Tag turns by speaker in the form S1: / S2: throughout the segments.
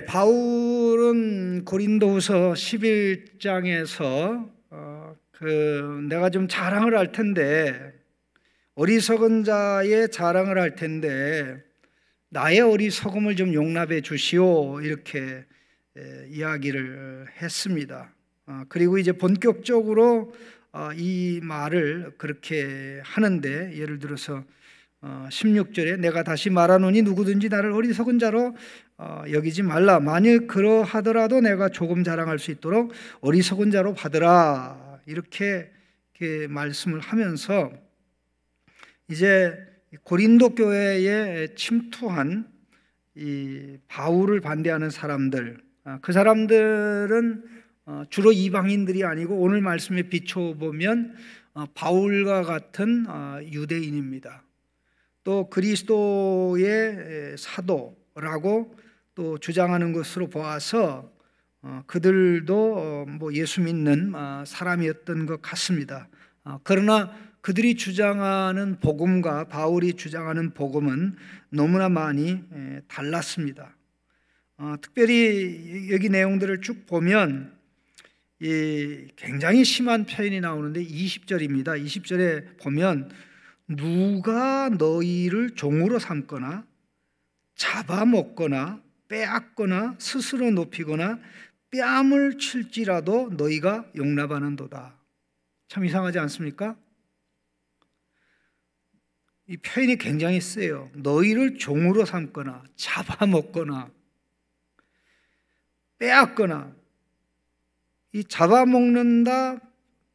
S1: 바울은 고린도후서 11장에서 내가 좀 자랑을 할 텐데, 어리석은 자의 자랑을 할 텐데 나의 어리석음을 좀 용납해 주시오, 이렇게 이야기를 했습니다. 그리고 이제 본격적으로 이 말을 그렇게 하는데, 예를 들어서 16절에 내가 다시 말하노니 누구든지 나를 어리석은 자로 여기지 말라. 만일 그러하더라도 내가 조금 자랑할 수 있도록 어리석은 자로 받으라, 이렇게 말씀을 하면서 이제 고린도 교회에 침투한 이 바울을 반대하는 사람들, 그 사람들은 주로 이방인들이 아니고 오늘 말씀에 비춰보면 바울과 같은 유대인입니다. 또 그리스도의 사도라고 또 주장하는 것으로 보아서 그들도 예수 믿는 사람이었던 것 같습니다. 그러나 그들이 주장하는 복음과 바울이 주장하는 복음은 너무나 많이 달랐습니다. 특별히 여기 내용들을 쭉 보면 굉장히 심한 표현이 나오는데 20절입니다. 20절에 보면 누가 너희를 종으로 삼거나 잡아먹거나 빼앗거나 스스로 높이거나 뺨을 칠지라도 너희가 용납하는도다. 참 이상하지 않습니까? 이 표현이 굉장히 세요. 너희를 종으로 삼거나 잡아먹거나 빼앗거나, 이 잡아먹는다,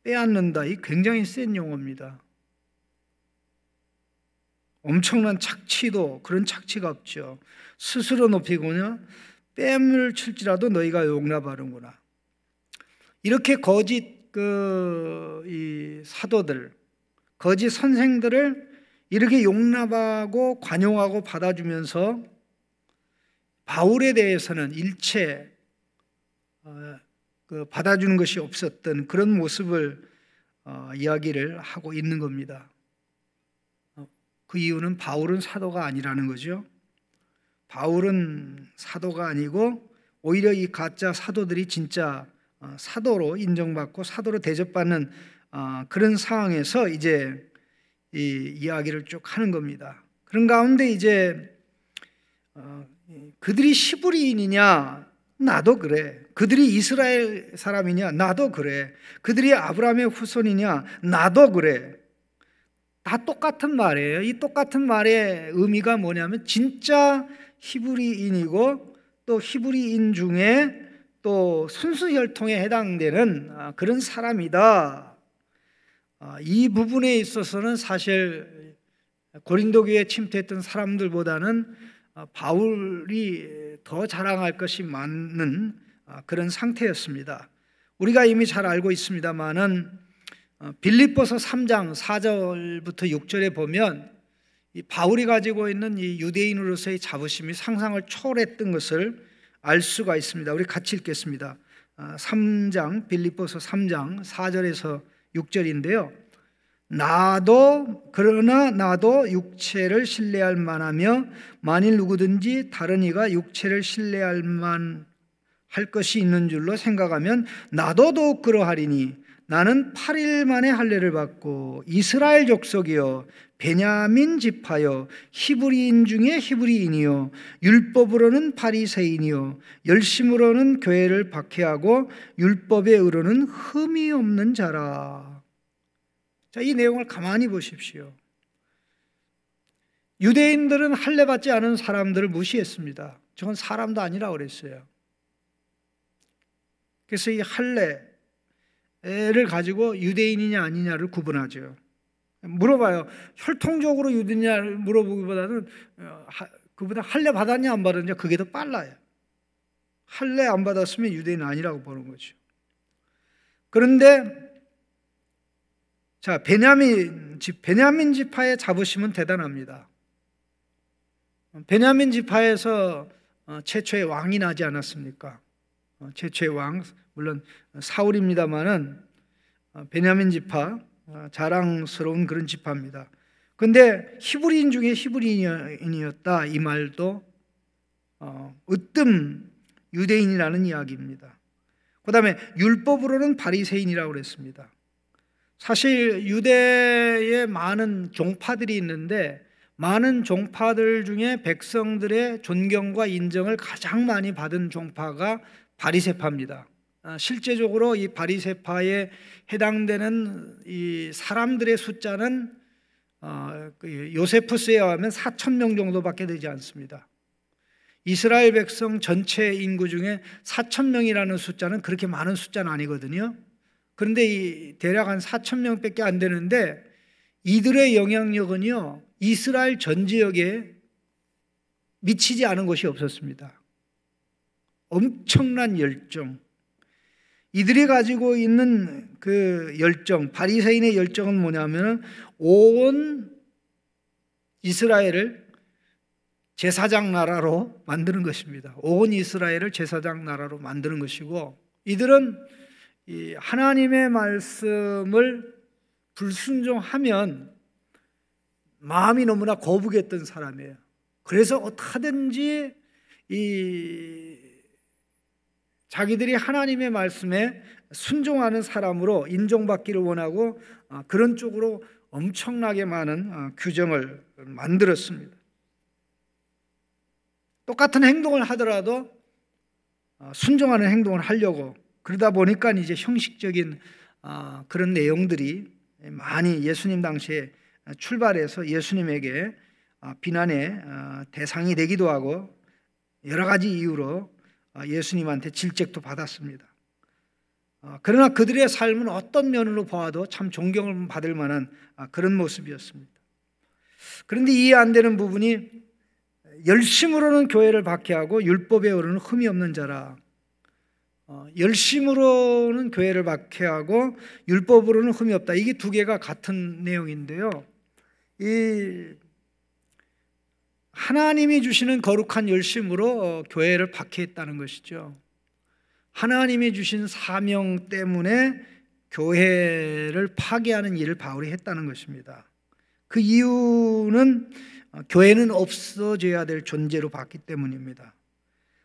S1: 빼앗는다, 이 굉장히 센 용어입니다. 엄청난 착취도 그런 착취가 없죠. 스스로 높이거나 뺨을 칠지라도 너희가 용납하는구나. 이렇게 거짓 이 사도들, 거짓 선생들을 이렇게 용납하고 관용하고 받아주면서 바울에 대해서는 일체 받아주는 것이 없었던 그런 모습을 이야기를 하고 있는 겁니다. 그 이유는 바울은 사도가 아니라는 거죠. 바울은 사도가 아니고 오히려 이 가짜 사도들이 진짜 사도로 인정받고 사도로 대접받는 그런 상황에서 이제 이 이야기를 쭉 하는 겁니다. 그런 가운데 이제 그들이 히브리인이냐? 나도 그래. 그들이 이스라엘 사람이냐? 나도 그래. 그들이 아브라함의 후손이냐? 나도 그래. 다 똑같은 말이에요. 이 똑같은 말의 의미가 뭐냐면 진짜 히브리인이고 또 히브리인 중에 또 순수 혈통에 해당되는 그런 사람이다. 이 부분에 있어서는 사실 고린도 교회에 침투했던 사람들보다는 바울이 더 자랑할 것이 많은 그런 상태였습니다. 우리가 이미 잘 알고 있습니다만은 빌립보서 3장 4절부터 6절에 보면 이 바울이 가지고 있는 이 유대인으로서의 자부심이 상상을 초월했던 것을 알 수가 있습니다. 우리 같이 읽겠습니다. 3장 빌립보서 3장 4절에서 6절인데요. 그러나 나도 육체를 신뢰할 만하며 만일 누구든지 다른 이가 육체를 신뢰할 만할 것이 있는 줄로 생각하면 나도 더욱 그러하리니 나는 8일 만에 할례를 받고 이스라엘 족속이요 베냐민 지파요 히브리인 중에 히브리인이요 율법으로는 바리새인이요 열심으로는 교회를 박해하고 율법의 의로는 흠이 없는 자라. 자, 이 내용을 가만히 보십시오. 유대인들은 할례 받지 않은 사람들을 무시했습니다. 저건 사람도 아니라 그랬어요. 그래서 이 할례를 가지고 유대인이냐 아니냐를 구분하죠. 물어봐요. 혈통적으로 유대인냐를 물어보기보다는 그보다 할례 받았냐 안 받았냐 그게 더 빨라요. 할례 안 받았으면 유대인 아니라고 보는 거죠. 그런데 자, 베냐민 지파의 자부심은 대단합니다. 베냐민 지파에서 최초의 왕이 나지 않았습니까? 최초의 왕, 물론 사울입니다만은 베냐민 지파, 자랑스러운 그런 지파입니다. 그런데 히브리인 중에 히브리인이었다, 이 말도 으뜸 유대인이라는 이야기입니다. 그 다음에 율법으로는 바리새인이라고 그랬습니다. 사실 유대에 많은 종파들이 있는데 많은 종파들 중에 백성들의 존경과 인정을 가장 많이 받은 종파가 바리새파입니다. 실제적으로 이 바리새파에 해당되는 이 사람들의 숫자는 요세푸스에 의하면 4,000명 정도밖에 되지 않습니다. 이스라엘 백성 전체 인구 중에 4,000명이라는 숫자는 그렇게 많은 숫자는 아니거든요. 그런데 대략 한 4,000명밖에 안 되는데 이들의 영향력은요, 이스라엘 전 지역에 미치지 않은 것이 없었습니다. 엄청난 열정. 이들이 가지고 있는 그 열정, 바리새인의 열정은 뭐냐면 온 이스라엘을 제사장 나라로 만드는 것입니다. 온 이스라엘을 제사장 나라로 만드는 것이고, 이들은 이 하나님의 말씀을 불순종하면 마음이 너무나 거북했던 사람이에요. 그래서 어떻게든지 자기들이 하나님의 말씀에 순종하는 사람으로 인정받기를 원하고 그런 쪽으로 엄청나게 많은 규정을 만들었습니다. 똑같은 행동을 하더라도 순종하는 행동을 하려고, 그러다 보니까 이제 형식적인 그런 내용들이 많이 예수님 당시에 출발해서 예수님에게 비난의 대상이 되기도 하고 여러 가지 이유로 예수님한테 질책도 받았습니다. 그러나 그들의 삶은 어떤 면으로 보아도 참 존경을 받을 만한 그런 모습이었습니다. 그런데 이해 안 되는 부분이 열심으로는 교회를 박해하고 율법에 의로는 흠이 없는 자라. 열심으로는 교회를 박해하고 율법으로는 흠이 없다. 이게 두 개가 같은 내용인데요. 이 하나님이 주시는 거룩한 열심으로 교회를 박해했다는 것이죠. 하나님이 주신 사명 때문에 교회를 파괴하는 일을 바울이 했다는 것입니다. 그 이유는 교회는 없어져야 될 존재로 봤기 때문입니다.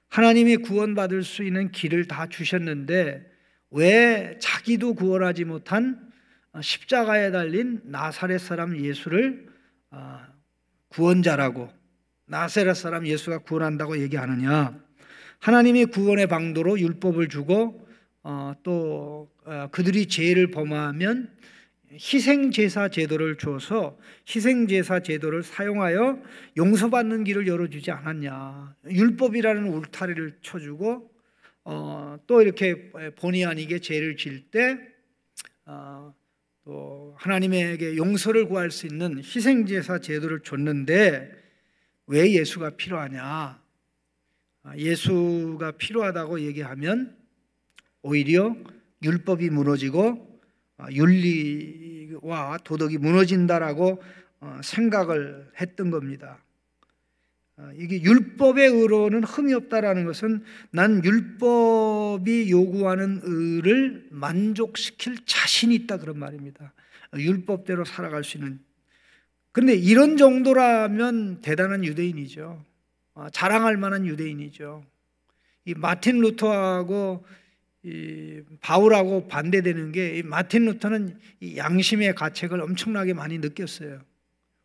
S1: 하나님이 구원받을 수 있는 길을 다 주셨는데 왜 자기도 구원하지 못한 십자가에 달린 나사렛 사람 예수를 구원자라고, 나사렛 사람 예수가 구원한다고 얘기하느냐? 하나님이 구원의 방도로 율법을 주고 또 그들이 죄를 범하면 희생제사 제도를 줘서 희생제사 제도를 사용하여 용서받는 길을 열어주지 않았냐. 율법이라는 울타리를 쳐주고 또 이렇게 본의 아니게 죄를 질 때 또 하나님에게 용서를 구할 수 있는 희생제사 제도를 줬는데 왜 예수가 필요하냐. 예수가 필요하다고 얘기하면 오히려 율법이 무너지고 윤리와 도덕이 무너진다라고 생각을 했던 겁니다. 이게 율법의 의로는 흠이 없다라는 것은 난 율법이 요구하는 의를 만족시킬 자신이 있다 그런 말입니다. 율법대로 살아갈 수 있는. 그런데 이런 정도라면 대단한 유대인이죠. 자랑할 만한 유대인이죠. 이 마틴 루터하고 이 바울하고 반대되는 게, 이 마틴 루터는 이 양심의 가책을 엄청나게 많이 느꼈어요.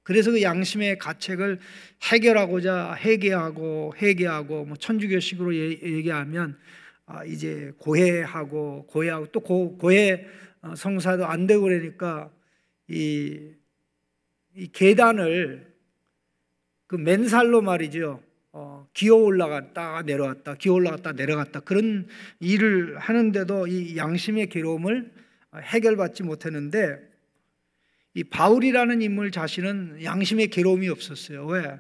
S1: 그래서 그 양심의 가책을 해결하고자 회개하고 뭐 천주교식으로 얘기하면 이제 고해하고 또 고해 성사도 안 되고 그러니까 이 계단을 그 맨살로 말이죠. 기어 올라갔다 내려왔다, 기어 올라갔다 내려갔다 그런 일을 하는데도 이 양심의 괴로움을 해결받지 못했는데, 이 바울이라는 인물 자신은 양심의 괴로움이 없었어요. 왜?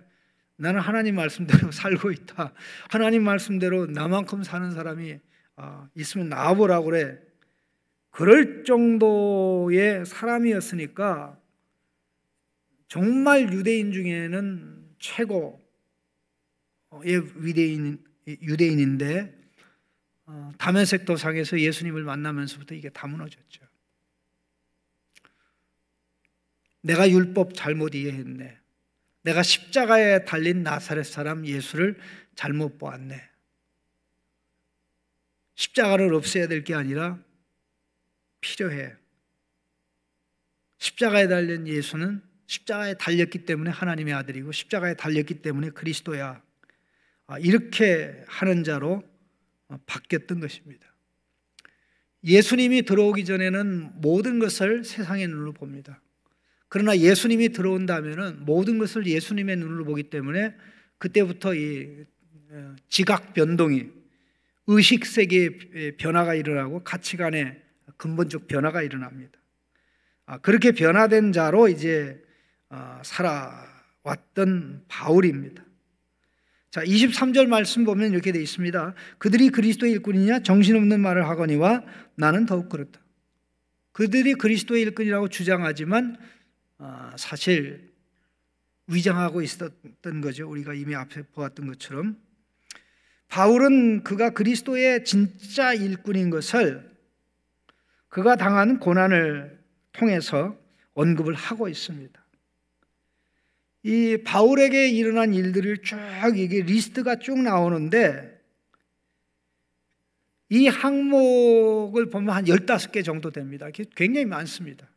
S1: 나는 하나님 말씀대로 살고 있다. 하나님 말씀대로 나만큼 사는 사람이 있으면 나와보라고 그래. 그럴 정도의 사람이었으니까 정말 유대인 중에는 최고의 유대인인데 다메섹 도상에서 예수님을 만나면서부터 이게 다 무너졌죠. 내가 율법 잘못 이해했네. 내가 십자가에 달린 나사렛 사람 예수를 잘못 보았네. 십자가를 없애야 될 게 아니라 필요해. 십자가에 달린 예수는 십자가에 달렸기 때문에 하나님의 아들이고 십자가에 달렸기 때문에 그리스도야. 이렇게 하는 자로 바뀌었던 것입니다. 예수님이 들어오기 전에는 모든 것을 세상의 눈으로 봅니다. 그러나 예수님이 들어온다면 모든 것을 예수님의 눈으로 보기 때문에 그때부터 이 지각 변동이, 의식 세계의 변화가 일어나고 가치관의 근본적 변화가 일어납니다. 그렇게 변화된 자로 이제 살아왔던 바울입니다. 자, 23절 말씀 보면 이렇게 되어 있습니다. 그들이 그리스도의 일꾼이냐 정신없는 말을 하거니와 나는 더욱 그렇다. 그들이 그리스도의 일꾼이라고 주장하지만 사실 위장하고 있었던 거죠. 우리가 이미 앞에 보았던 것처럼 바울은 그가 그리스도의 진짜 일꾼인 것을 그가 당한 고난을 통해서 언급을 하고 있습니다. 이 바울에게 일어난 일들을 쭉 이게 리스트가 쭉 나오는데 이 항목을 보면 한 15개 정도 됩니다. 굉장히 많습니다.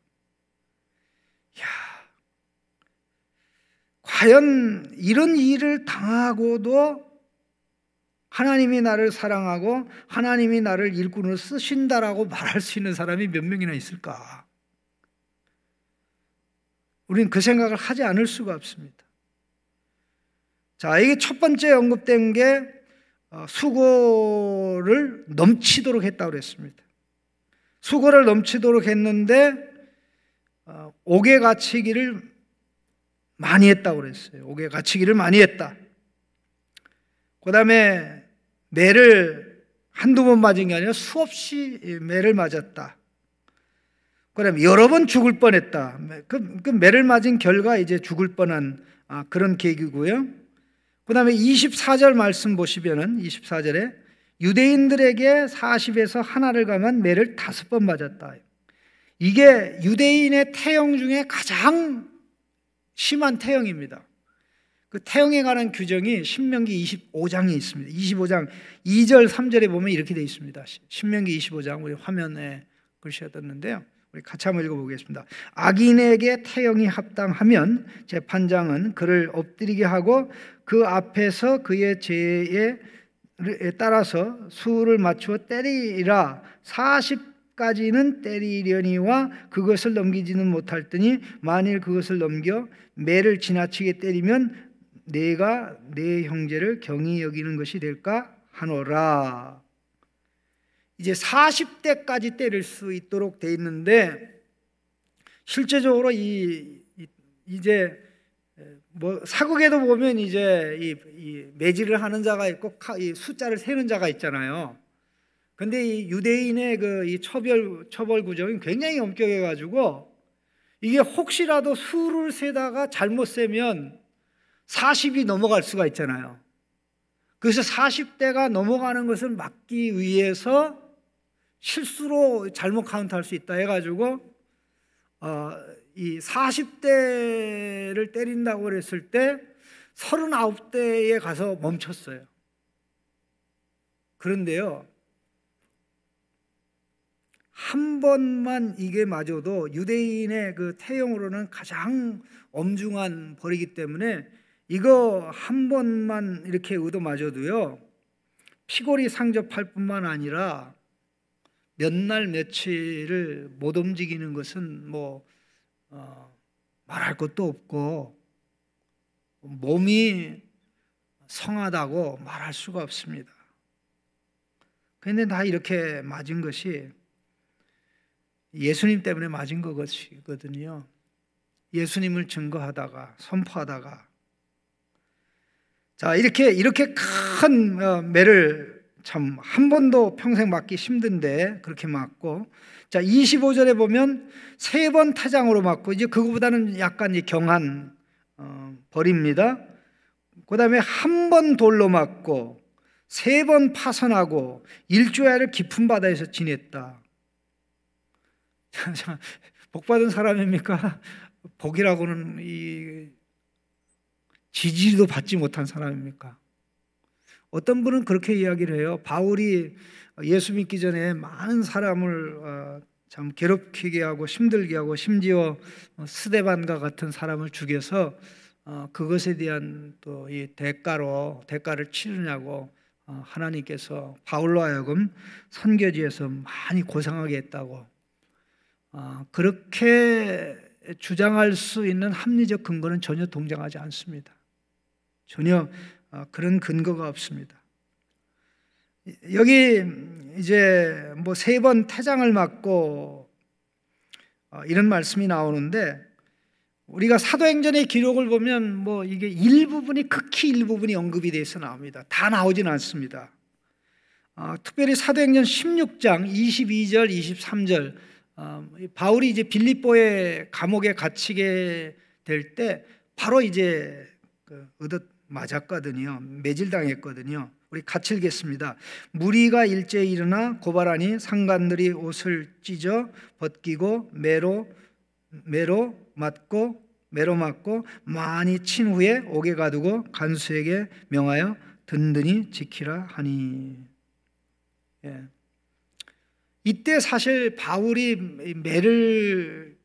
S1: 야, 과연 이런 일을 당하고도 하나님이 나를 사랑하고 하나님이 나를 일꾼으로 쓰신다라고 말할 수 있는 사람이 몇 명이나 있을까? 우리는 그 생각을 하지 않을 수가 없습니다. 자, 이게 첫 번째 언급된 게 수고를 넘치도록 했다고 그랬습니다. 수고를 넘치도록 했는데 옥에 갇히기를 많이 했다고 그랬어요. 옥에 갇히기를 많이 했다. 그 다음에 매를 한두 번 맞은 게 아니라 수없이 매를 맞았다. 그 다음에 여러 번 죽을 뻔했다. 그 매를 맞은 결과 이제 죽을 뻔한 그런 계기고요. 그 다음에 24절 말씀 보시면은 24절에 유대인들에게 40에서 하나를 감한 매를 5번 맞았다. 이게 유대인의 태형 중에 가장 심한 태형입니다. 그 태형에 관한 규정이 신명기 25장에 있습니다. 25장 2절 3절에 보면 이렇게 되어 있습니다. 신명기 25장 우리 화면에 글씨가 떴는데요. 우리 같이 한번 읽어보겠습니다. 악인에게 태형이 합당하면 재판장은 그를 엎드리게 하고 그 앞에서 그의 죄에 따라서 수를 맞추어 때리라. 40까지는 때리려니와 그것을 넘기지는 못할 더니 만일 그것을 넘겨 매를 지나치게 때리면 내가 내 형제를 경히 여기는 것이 될까 하노라. 이제 40대까지 때릴 수 있도록 돼 있는데 실제적으로 이제 뭐 사극에도 보면 이제 이 매질을 하는 자가 있고 이 숫자를 세는 자가 있잖아요. 근데 이 유대인의 이 처벌 구정이 굉장히 엄격해 가지고 이게 혹시라도 수를 세다가 잘못 세면 40이 넘어갈 수가 있잖아요. 그래서 40대가 넘어가는 것을 막기 위해서 실수로 잘못 카운트할 수 있다 해가지고 이 40대를 때린다고 그랬을 때 39대에 가서 멈췄어요. 그런데요, 한 번만 이게 맞아도 유대인의 그 태형으로는 가장 엄중한 벌이기 때문에 이거 한 번만 이렇게 얻어맞아도요 피골이 상접할 뿐만 아니라 몇 날 며칠을 못 움직이는 것은 뭐 말할 것도 없고 몸이 성하다고 말할 수가 없습니다. 그런데 다 이렇게 맞은 것이 예수님 때문에 맞은 것이거든요. 예수님을 증거하다가 선포하다가 자 이렇게 큰 매를 참 한 번도 평생 맞기 힘든데 그렇게 맞고 자 25절에 보면 3번 타장으로 맞고 이제 그거보다는 약간 경한 벌입니다. 그 다음에 한 번 돌로 맞고 3번 파선하고 일주야를 깊은 바다에서 지냈다. 복받은 사람입니까? 복이라고는 이 지지도 받지 못한 사람입니까? 어떤 분은 그렇게 이야기를 해요. 바울이 예수 믿기 전에 많은 사람을 참 괴롭히게 하고 힘들게 하고 심지어 스데반과 같은 사람을 죽여서 그것에 대한 또 이 대가를 치르냐고 하나님께서 바울로 하여금 선교지에서 많이 고생하게 했다고 그렇게 주장할 수 있는 합리적 근거는 전혀 동정하지 않습니다. 전혀 그런 근거가 없습니다. 여기 이제 뭐 3번 태장을 맞고 이런 말씀이 나오는데 우리가 사도행전의 기록을 보면 뭐 이게 극히 일부분이 언급이 돼서 나옵니다. 다 나오지는 않습니다. 특별히 사도행전 16장 22절, 23절 바울이 이제 빌립보의 감옥에 갇히게 될 때 바로 이제 얻어 맞았거든요. 매질당했거든요. 우리 같이 읽겠습니다. 무리가 일제히 일어나 고발하니 상관들이 옷을 찢어 벗기고 매로 맞고 많이 친 후에 옥에 가두고 간수에게 명하여 든든히 지키라 하니. 예. 이때 사실 바울이 매를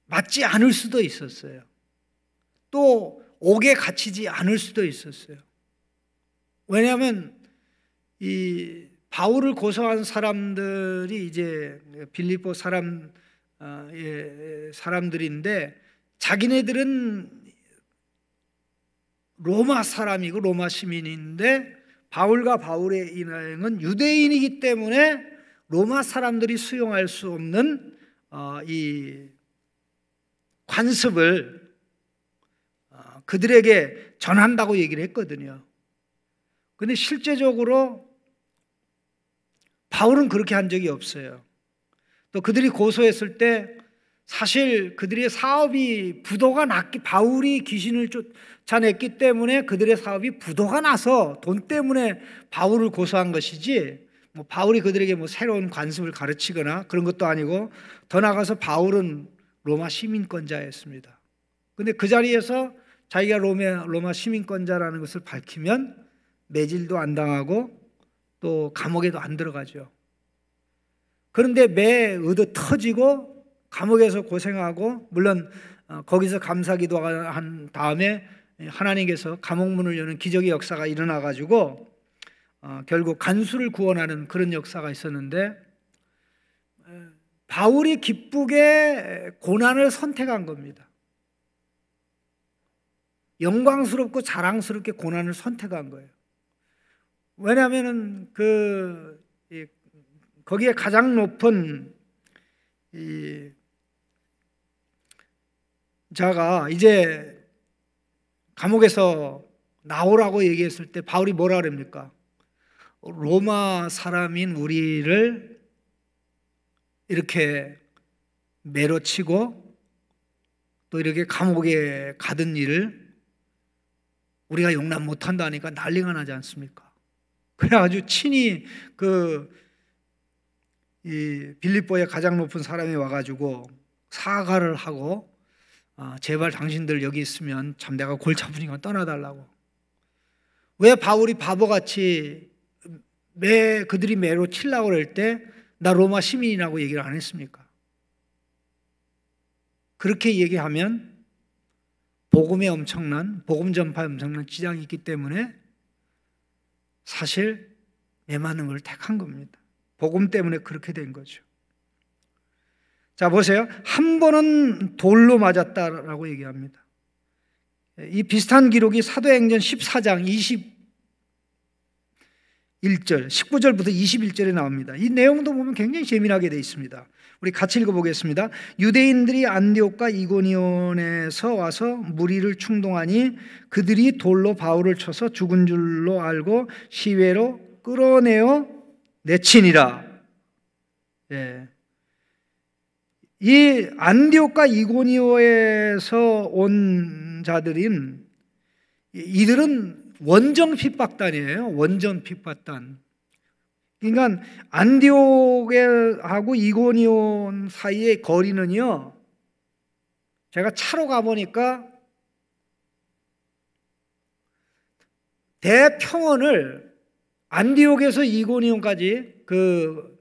S1: 맞지 않을 수도 있었어요. 또 옥에 갇히지 않을 수도 있었어요. 왜냐하면 이 바울을 고소한 사람들이 이제 빌립보 사람들인데 자기네들은 로마 사람이고 로마 시민인데 바울과 바울의 인행은 유대인이기 때문에 로마 사람들이 수용할 수 없는 이 관습을 그들에게 전한다고 얘기를 했거든요. 그런데 실제적으로 바울은 그렇게 한 적이 없어요. 또 그들이 고소했을 때 사실 그들의 사업이 부도가 났기, 바울이 귀신을 쫓아냈기 때문에 그들의 사업이 부도가 나서 돈 때문에 바울을 고소한 것이지 뭐 바울이 그들에게 뭐 새로운 관습을 가르치거나 그런 것도 아니고 더 나아가서 바울은 로마 시민권자였습니다. 그런데 그 자리에서 자기가 로마 시민권자라는 것을 밝히면 매질도 안 당하고 또 감옥에도 안 들어가죠. 그런데 매 얻어 터지고 감옥에서 고생하고 물론 거기서 감사기도 한 다음에 하나님께서 감옥문을 여는 기적의 역사가 일어나가지고 결국 간수를 구원하는 그런 역사가 있었는데 바울이 기쁘게 고난을 선택한 겁니다. 영광스럽고 자랑스럽게 고난을 선택한 거예요. 왜냐하면 거기에 가장 높은 이 자가 이제 감옥에서 나오라고 얘기했을 때 바울이 뭐라 그럽니까? 로마 사람인 우리를 이렇게 매로 치고 또 이렇게 감옥에 가둔 일을 우리가 용납 못한다니까 난리가 나지 않습니까? 그래가지고 친히 이 빌립보의 가장 높은 사람이 와가지고 사과를 하고 제발 당신들 여기 있으면 참 내가 골치 아프니까 떠나달라고. 왜 바울이 바보같이 그들이 매로 치려고 그럴 때 나 로마 시민이라고 얘기를 안 했습니까? 그렇게 얘기하면 복음 전파에 엄청난 지장이 있기 때문에 사실 매맞는 걸 택한 겁니다. 복음 때문에 그렇게 된 거죠. 자, 보세요. 한 번은 돌로 맞았다라고 얘기합니다. 이 비슷한 기록이 사도행전 14장 19절부터 21절에 나옵니다. 이 내용도 보면 굉장히 재미나게 되어 있습니다. 우리 같이 읽어보겠습니다. 유대인들이 안디옥과 이고니온에서 와서 무리를 충동하니 그들이 돌로 바울을 쳐서 죽은 줄로 알고 시외로 끌어내어 내치니라. 예. 이 안디옥과 이고니온에서 온 자들인 이들은 원정 핍박단이에요. 원정 핍박단. 그러니까 안디옥하고 이고니온 사이의 거리는요, 제가 차로 가보니까 대평원을 안디옥에서 이고니온까지 그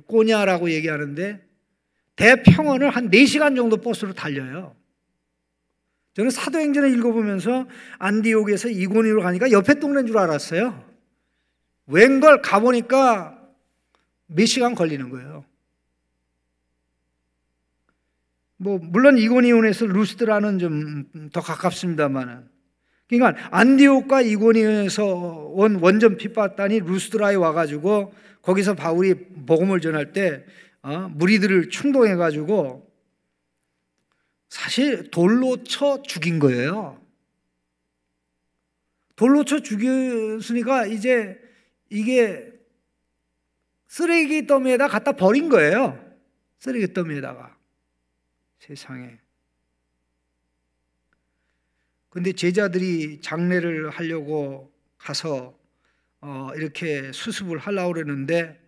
S1: 꼬냐라고 얘기하는데 대평원을 한 4시간 정도 버스로 달려요. 저는 사도행전을 읽어보면서 안디옥에서 이고니온으로 가니까 옆에 동네인 줄 알았어요. 웬걸 가보니까 몇 시간 걸리는 거예요. 물론 이고니온에서 루스드라는 좀 더 가깝습니다만은, 그러니까 안디옥과 이고니온에서 온 원전 핍박단이 루스드라에 와가지고 거기서 바울이 복음을 전할 때 무리들을 충동해가지고 사실 돌로 쳐 죽인 거예요. 돌로 쳐 죽였으니까 이제 이게 쓰레기 더미에다 갖다 버린 거예요. 쓰레기 더미에다가. 세상에. 근데 제자들이 장례를 하려고 가서 이렇게 수습을 하려고 그러는데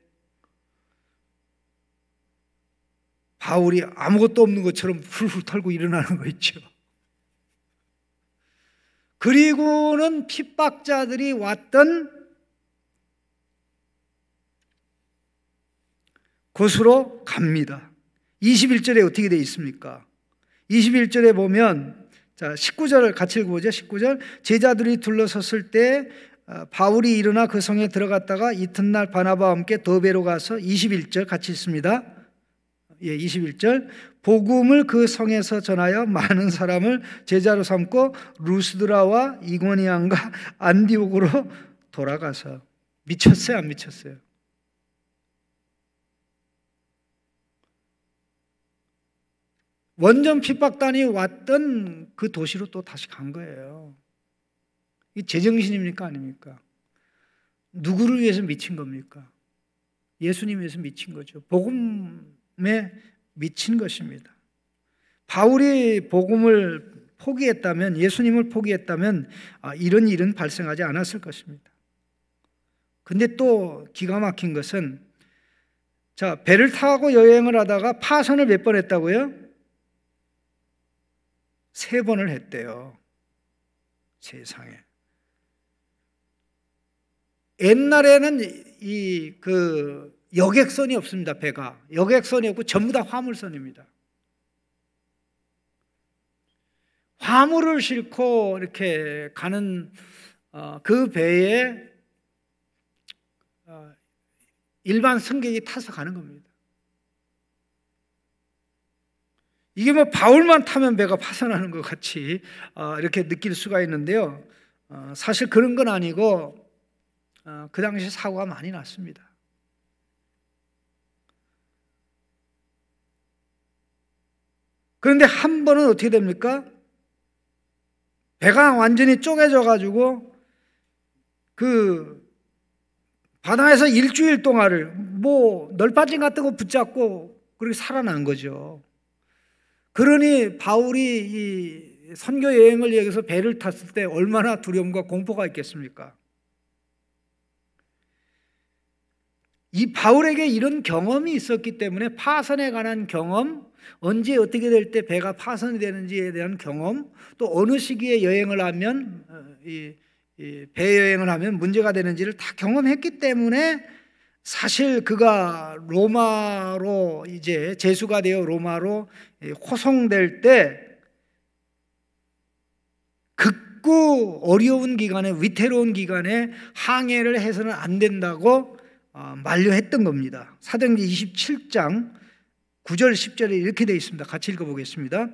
S1: 바울이 아무것도 없는 것처럼 훌훌 털고 일어나는 거 있죠. 그리고는 핍박자들이 왔던 곳으로 갑니다. 21절에 어떻게 되어 있습니까? 21절에 보면, 자, 19절을 같이 읽어보죠. 19절. 제자들이 둘러섰을 때 바울이 일어나 그 성에 들어갔다가 이튿날 바나바와 함께 더베로 가서, 21절 같이 읽습니다. 21절. 복음을 그 성에서 전하여 많은 사람을 제자로 삼고 루스드라와 이고니온과 안디옥으로 돌아가서. 미쳤어요, 안 미쳤어요? 원전 핍박단이 왔던 그 도시로 또 다시 간 거예요. 이 제정신입니까, 아닙니까? 누구를 위해서 미친 겁니까? 예수님 위해서 미친 거죠. 복음에 미친 것입니다. 바울이 복음을 포기했다면, 예수님을 포기했다면 이런 일은 발생하지 않았을 것입니다. 근데 또 기가 막힌 것은, 자, 배를 타고 여행을 하다가 파선을 몇 번 했다고요? 3번을 했대요. 세상에. 옛날에는 그 여객선이 없습니다. 배가 여객선이 없고 전부 다 화물선입니다. 화물을 싣고 이렇게 가는 그 배에 일반 승객이 타서 가는 겁니다. 이게 바울만 타면 배가 파산하는 것 같이 이렇게 느낄 수가 있는데요. 사실 그런 건 아니고 그 당시 사고가 많이 났습니다. 그런데 한 번은 어떻게 됩니까? 배가 완전히 쪼개져 가지고 그 바다에서 일주일 동안을 널빠진 같은 거 붙잡고 그렇게 살아난 거죠. 그러니 바울이 이 선교 여행을 위해서 배를 탔을 때 얼마나 두려움과 공포가 있겠습니까? 이 바울에게 이런 경험이 있었기 때문에 파선에 관한 경험, 언제 어떻게 될 때 배가 파선이 되는지에 대한 경험, 또 어느 시기에 여행을 하면 배 여행을 하면 문제가 되는지를 다 경험했기 때문에 사실 그가 로마로 이제 제수가 되어 로마로 호송될 때 극구 어려운 기간에, 위태로운 기간에 항해를 해서는 안 된다고 만류했던 겁니다. 사도행전 27장 9절 10절에 이렇게 되어 있습니다. 같이 읽어보겠습니다.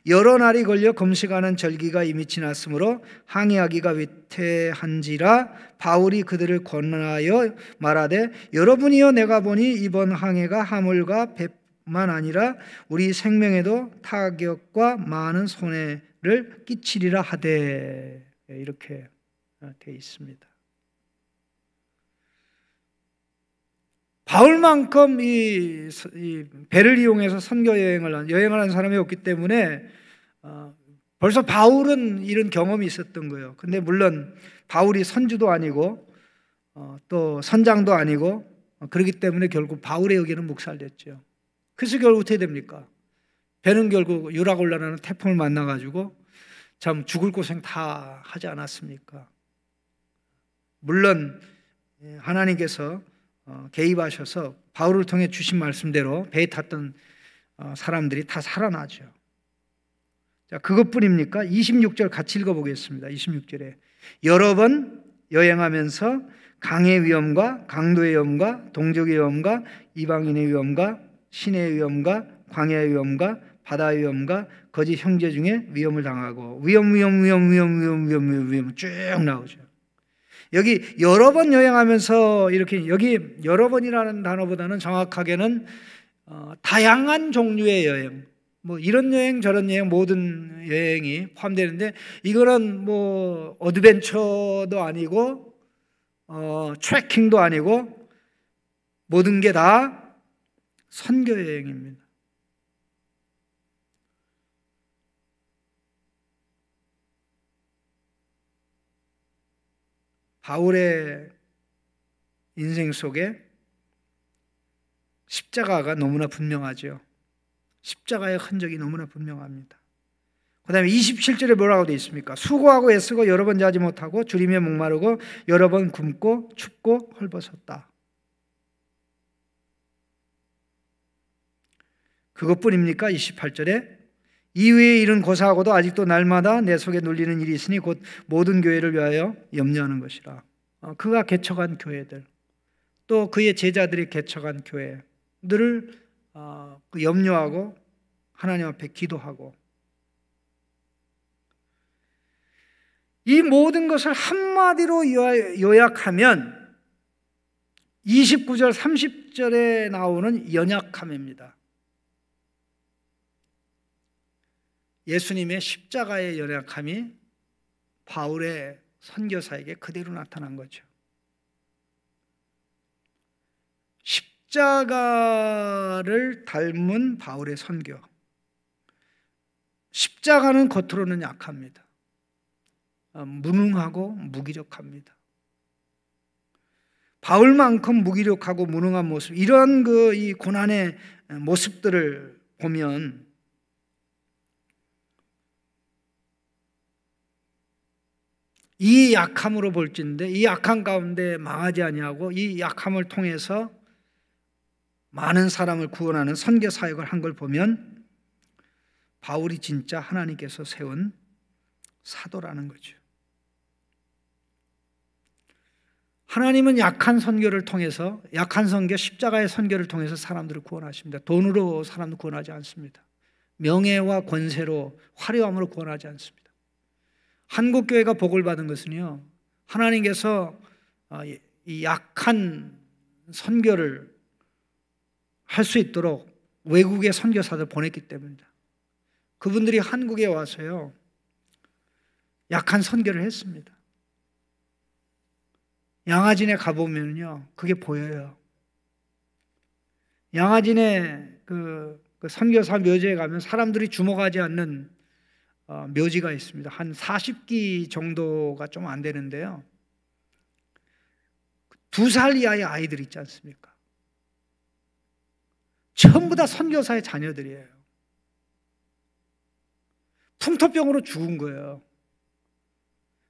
S1: 여러 날이 걸려 금식하는 절기가 이미 지났으므로 항해하기가 위태한지라 바울이 그들을 권하여 말하되 여러분이여 내가 보니 이번 항해가 화물과 배만 아니라 우리 생명에도 타격과 많은 손해를 끼치리라 하되, 이렇게 되어 있습니다. 바울만큼 이 배를 이용해서 선교 여행을 한 사람이 없기 때문에 벌써 바울은 이런 경험이 있었던 거예요. 근데 물론 바울이 선주도 아니고 또 선장도 아니고 그렇기 때문에 결국 바울의 의견은 묵살됐죠. 그래서 결국 어떻게 됩니까? 배는 결국 유라굴라라는 태풍을 만나가지고 참 죽을 고생 다 하지 않았습니까? 물론 하나님께서 개입하셔서 바울을 통해 주신 말씀대로 배에 탔던 사람들이 다 살아나죠. 자, 그것뿐입니까? 26절 같이 읽어보겠습니다. 26절에 여러 번 여행하면서 강의 위험과 강도의 위험과 동족의 위험과 이방인의 위험과 신의 위험과 광야의 위험과 바다의 위험과 거짓 형제 중에 위험을 당하고 위험 쭉 나오죠. 여기 여러 번 여행하면서 이렇게 여기 여러 번이라는 단어보다는 정확하게는 다양한 종류의 여행, 뭐 이런 여행 저런 여행 모든 여행이 포함되는데 이거는 뭐 어드벤처도 아니고 트레킹도 아니고 모든 게 다 선교 여행입니다. 바울의 인생 속에 십자가가 너무나 분명하죠. 십자가의 흔적이 너무나 분명합니다. 그 다음에 27절에 뭐라고 되어 있습니까? 수고하고 애쓰고 여러 번 자지 못하고 주림에 목마르고 여러 번 굶고 춥고 헐벗었다. 그것뿐입니까? 28절에 이후의 일은 고사하고도 아직도 날마다 내 속에 눌리는 일이 있으니 곧 모든 교회를 위하여 염려하는 것이라. 그가 개척한 교회들, 또 그의 제자들이 개척한 교회들을 염려하고 하나님 앞에 기도하고, 이 모든 것을 한마디로 요약하면 29절 30절에 나오는 연약함입니다. 예수님의 십자가의 연약함이 바울의 선교사에게 그대로 나타난 거죠. 십자가를 닮은 바울의 선교. 십자가는 겉으로는 약합니다. 무능하고 무기력합니다. 바울만큼 무기력하고 무능한 모습, 이런 이 고난의 모습들을 보면 이 약함으로 볼진데 이 약함 가운데 망하지 아니하고 이 약함을 통해서 많은 사람을 구원하는 선교 사역을 한 걸 보면 바울이 진짜 하나님께서 세운 사도라는 거죠. 하나님은 약한 선교를 통해서, 약한 선교, 십자가의 선교를 통해서 사람들을 구원하십니다. 돈으로 사람을 구원하지 않습니다. 명예와 권세로, 화려함으로 구원하지 않습니다. 한국교회가 복을 받은 것은요, 하나님께서 이 약한 선교를 할 수 있도록 외국의 선교사들 보냈기 때문입니다. 그분들이 한국에 와서요, 약한 선교를 했습니다. 양화진에 가보면요, 그게 보여요. 양화진에 그 선교사 묘지에 가면 사람들이 주목하지 않는 묘지가 있습니다. 한 40기 정도가 좀 안 되는데요, 2살 이하의 아이들 있지 않습니까? 전부 다 선교사의 자녀들이에요. 풍토병으로 죽은 거예요.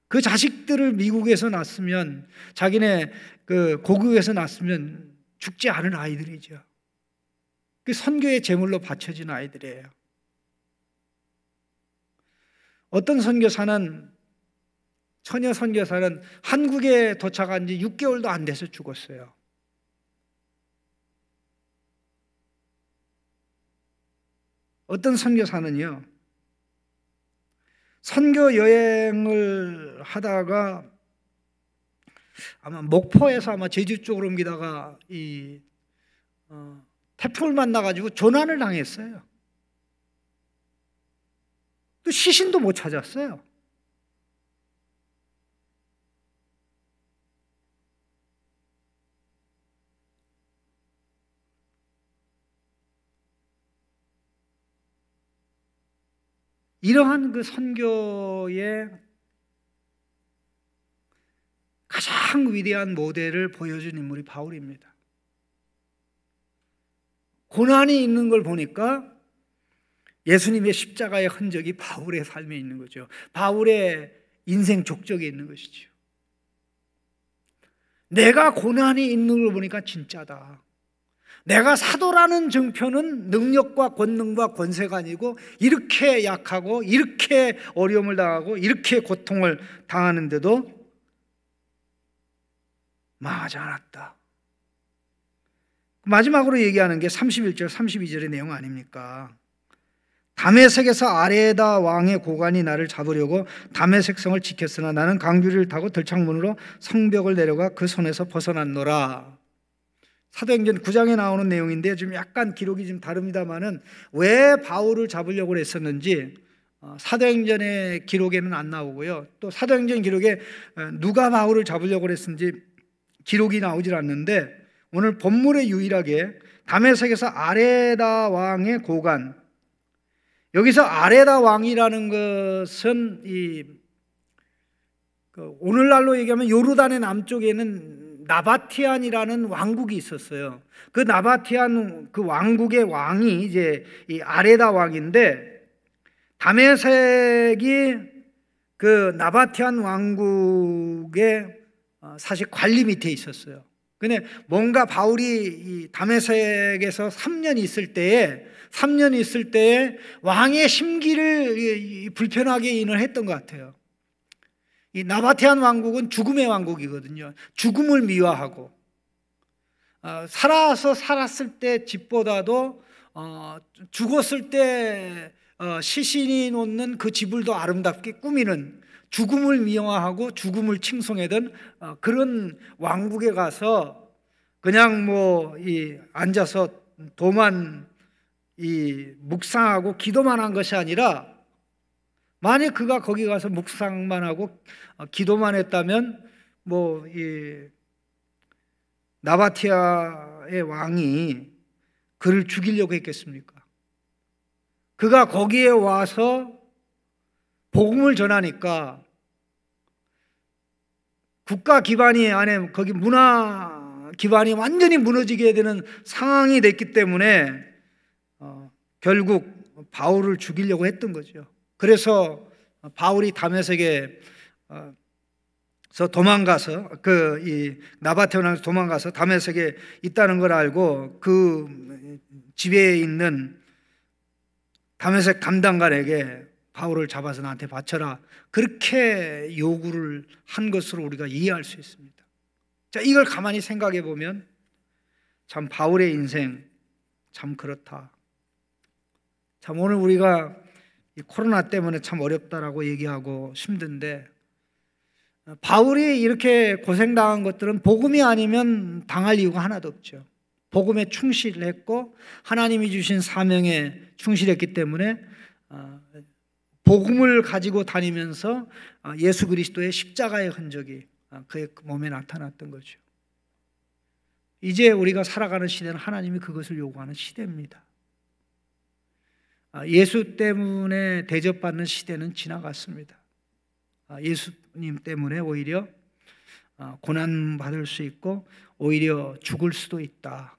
S1: 그 자식들을 미국에서 낳았으면, 자기네 그 고국에서 낳았으면 죽지 않은 아이들이죠. 그 선교의 제물로 바쳐진 아이들이에요. 어떤 선교사는, 처녀 선교사는 한국에 도착한 지 6개월도 안 돼서 죽었어요. 어떤 선교사는요, 선교 여행을 하다가 아마 목포에서 아마 제주 쪽으로 옮기다가 태풍을 만나가지고 조난을 당했어요. 또 시신도 못 찾았어요. 이러한 그 선교의 가장 위대한 모델을 보여준 인물이 바울입니다. 고난이 있는 걸 보니까 예수님의 십자가의 흔적이 바울의 삶에 있는 거죠. 바울의 인생 족적에 있는 것이죠. 내가 고난이 있는 걸 보니까 진짜다. 내가 사도라는 정표는 능력과 권능과 권세가 아니고 이렇게 약하고 이렇게 어려움을 당하고 이렇게 고통을 당하는데도 망하지 않았다. 마지막으로 얘기하는 게 31절 32절의 내용 아닙니까? 다메섹에서 아레다 왕의 고관이 나를 잡으려고 다메섹 성을 지켰으나 나는 강주리를 타고 들창문으로 성벽을 내려가 그 손에서 벗어났노라. 사도행전 9장에 나오는 내용인데 좀 약간 기록이 좀 다릅니다만은 왜 바울을 잡으려고 했었는지 사도행전의 기록에는 안 나오고요. 또 사도행전 기록에 누가 바울을 잡으려고 했는지 기록이 나오질 않는데 오늘 본문에 유일하게 다메섹에서 아레다 왕의 고관, 여기서 아레다 왕이라는 것은 오늘날로 얘기하면 요르단의 남쪽에는 나바티안이라는 왕국이 있었어요. 그 나바티안 그 왕국의 왕이 이제 이 아레다 왕인데 다메섹이 그 나바티안 왕국의 사실 관리 밑에 있었어요. 근데 뭔가 바울이 이 다메섹에서 3년 있을 때에 왕의 심기를 불편하게 인을 했던 것 같아요. 이 나바테안 왕국은 죽음의 왕국이거든요. 죽음을 미화하고 살았을 때 집보다도 죽었을 때 시신이 놓는 그 집을 더 아름답게 꾸미는, 죽음을 미화하고 죽음을 칭송하던 그런 왕국에 가서 그냥 앉아서 도만 묵상하고 기도만 한 것이 아니라, 만약 그가 거기 가서 묵상만 하고 기도만 했다면 나바티아의 왕이 그를 죽이려고 했겠습니까? 그가 거기에 와서 복음을 전하니까 국가 기반이 안에 거기 문화 기반이 완전히 무너지게 되는 상황이 됐기 때문에 결국 바울을 죽이려고 했던 거죠. 그래서 바울이 다메섹에서 도망가서 이 나바테온에서 도망가서 다메섹에 있다는 걸 알고 그 집에 있는 다메섹 담당관에게 바울을 잡아서 나한테 바쳐라, 그렇게 요구를 한 것으로 우리가 이해할 수 있습니다. 자, 이걸 가만히 생각해 보면 참 바울의 인생 참 그렇다. 참 오늘 우리가 이 코로나 때문에 참 어렵다라고 얘기하고 힘든데, 바울이 이렇게 고생당한 것들은 복음이 아니면 당할 이유가 하나도 없죠. 복음에 충실했고 하나님이 주신 사명에 충실했기 때문에 복음을 가지고 다니면서 예수 그리스도의 십자가의 흔적이 그의 몸에 나타났던 거죠. 이제 우리가 살아가는 시대는 하나님이 그것을 요구하는 시대입니다. 예수 때문에 대접받는 시대는 지나갔습니다. 예수님 때문에 오히려 고난받을 수 있고 오히려 죽을 수도 있다.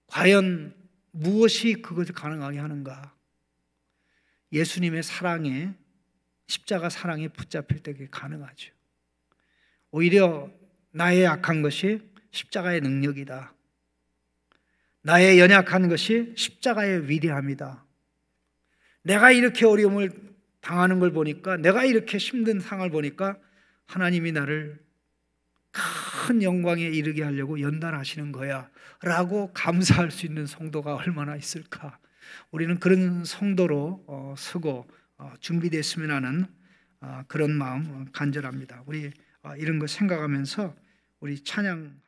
S1: 과연 무엇이 그것을 가능하게 하는가? 예수님의 사랑에, 십자가 사랑에 붙잡힐 때 그게 가능하죠. 오히려 나의 약한 것이 십자가의 능력이다. 나의 연약한 것이 십자가의 위대함이다. 내가 이렇게 어려움을 당하는 걸 보니까, 내가 이렇게 힘든 상황을 보니까 하나님이 나를 큰 영광에 이르게 하려고 연단하시는 거야 라고 감사할 수 있는 성도가 얼마나 있을까. 우리는 그런 성도로 서고 준비됐으면 하는 그런 마음 간절합니다. 우리 이런 거 생각하면서 우리 찬양